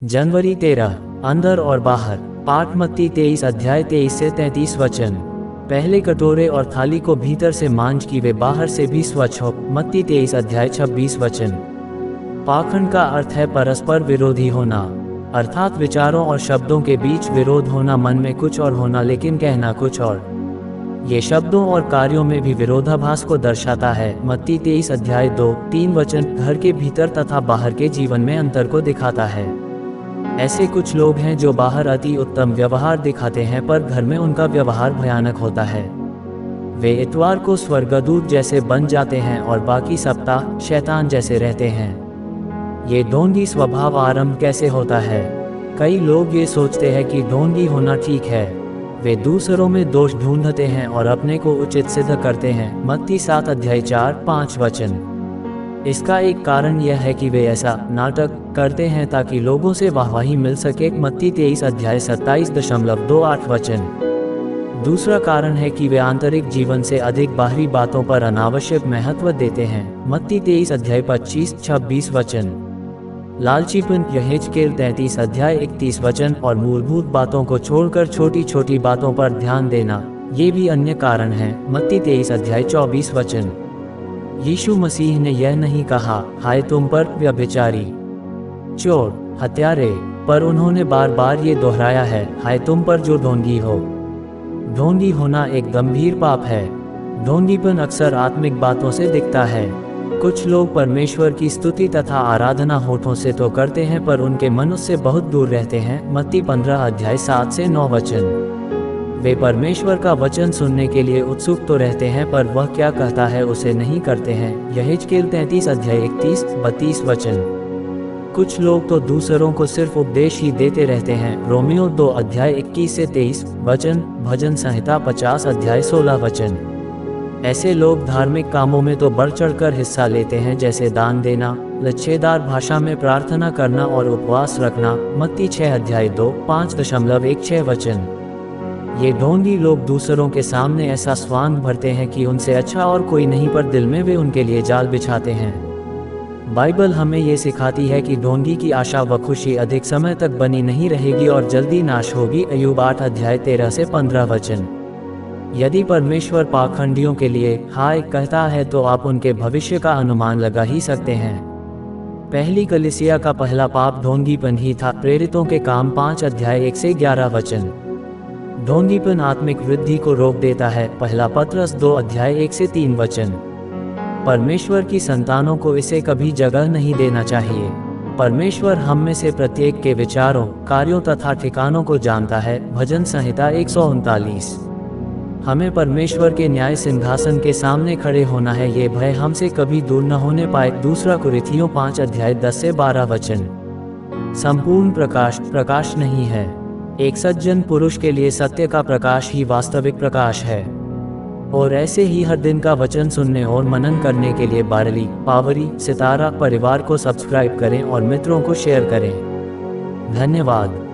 जनवरी 13। अंदर और बाहर। पाठ मत्ती 23 अध्याय 23 से 33 वचन। पहले कटोरे और थाली को भीतर से मांझ कि वे बाहर से भी स्वच्छ हो। मत्ती 23 अध्याय 26 वचन। पाखंड का अर्थ है परस्पर विरोधी होना, अर्थात विचारों और शब्दों के बीच विरोध होना, मन में कुछ और होना लेकिन कहना कुछ और। ये शब्दों और कार्यों में भी विरोधाभास को दर्शाता है। मत्ती 23 अध्याय 2-3 वचन घर के भीतर तथा बाहर के जीवन में अंतर को दिखाता है। ऐसे कुछ लोग हैं जो बाहर अति उत्तम व्यवहार दिखाते हैं पर घर में उनका व्यवहार भयानक होता है। वे इतवार को स्वर्गदूत जैसे बन जाते हैं और बाकी सप्ताह शैतान जैसे रहते हैं। ये ढोंगी स्वभाव आरंभ कैसे होता है? कई लोग ये सोचते हैं कि ढोंगी होना ठीक है। वे दूसरों में दोष ढूंढते हैं और अपने को उचित सिद्ध करते हैं। मत्ती 7 अध्याय 4-5 वचन। इसका एक कारण यह है कि वे ऐसा नाटक करते हैं ताकि लोगों से वाहवाही मिल सके। मत्ती 23 अध्याय 27.28 वचन। दूसरा कारण है कि वे आंतरिक जीवन से अधिक बाहरी बातों पर अनावश्यक महत्व देते हैं। मत्ती 23 अध्याय 25-26 वचन। लालचीपन। यहेजकेल 33 अध्याय 31 वचन। और मूलभूत बातों को छोड़कर छोटी छोटी बातों पर ध्यान देना, ये भी अन्य कारण है। मत्ती 23 अध्याय 24 वचन। यीशु मसीह ने यह नहीं कहा, हाय तुम पर व्यभिचारी, चोर, हत्यारे, पर उन्होंने बार बार ये दोहराया है, हाय तुम पर जो ढोंगी हो। ढोंगी होना एक गंभीर पाप है। ढोंगीपन अक्सर आत्मिक बातों से दिखता है। कुछ लोग परमेश्वर की स्तुति तथा आराधना होठों से तो करते हैं पर उनके मन उससे बहुत दूर रहते हैं। मत्ती 15 अध्याय 7 से 9 वचन। वे परमेश्वर का वचन सुनने के लिए उत्सुक तो रहते हैं पर वह क्या कहता है उसे नहीं करते हैं। यहेजकेल 33 अध्याय 31-32 वचन। कुछ लोग तो दूसरों को सिर्फ उपदेश ही देते रहते हैं। रोमियो 2 अध्याय 21 से 23 वचन। भजन संहिता 50 अध्याय 16 वचन। ऐसे लोग धार्मिक कामों में तो बढ़ चढ़कर हिस्सा लेते हैं, जैसे दान देना, लच्छेदार भाषा में प्रार्थना करना और उपवास रखना। मत्ती 6 अध्याय 2-5.16 वचन। ये ढोंगी लोग दूसरों के सामने ऐसा स्वांग भरते हैं कि उनसे अच्छा और कोई नहीं, पर दिल में वे उनके लिए जाल बिछाते हैं। बाइबल हमें ये सिखाती है कि ढोंगी की आशा व खुशी अधिक समय तक बनी नहीं रहेगी और जल्दी नाश होगी। अय्यूब 8 अध्याय 13 से 15 वचन। यदि परमेश्वर पाखंडियों के लिए हाय कहता है तो आप उनके भविष्य का अनुमान लगा ही सकते हैं। पहली कलीसिया का पहला पाप ढोंगीपन ही था। प्रेरितों के काम 5 अध्याय 1 से 11 वचन। ढोंगीपन आत्मिक वृद्धि को रोक देता है। पहला पत्रस 2 अध्याय 1 से 3 वचन। परमेश्वर की संतानों को इसे कभी जगह नहीं देना चाहिए। परमेश्वर हम में से प्रत्येक के विचारों, कार्यों तथा ठिकानों को जानता है। भजन संहिता 139। हमें परमेश्वर के न्याय सिंहासन के सामने खड़े होना है, ये भय हमसे कभी दूर न होने पाए। दूसरा कुरिन्थियों 5 अध्याय 10 से 12 वचन। संपूर्ण प्रकाश प्रकाश नहीं है। एक सज्जन पुरुष के लिए सत्य का प्रकाश ही वास्तविक प्रकाश है। और ऐसे ही हर दिन का वचन सुनने और मनन करने के लिए बारली, पावरी, सितारा परिवार को सब्सक्राइब करें और मित्रों को शेयर करें। धन्यवाद।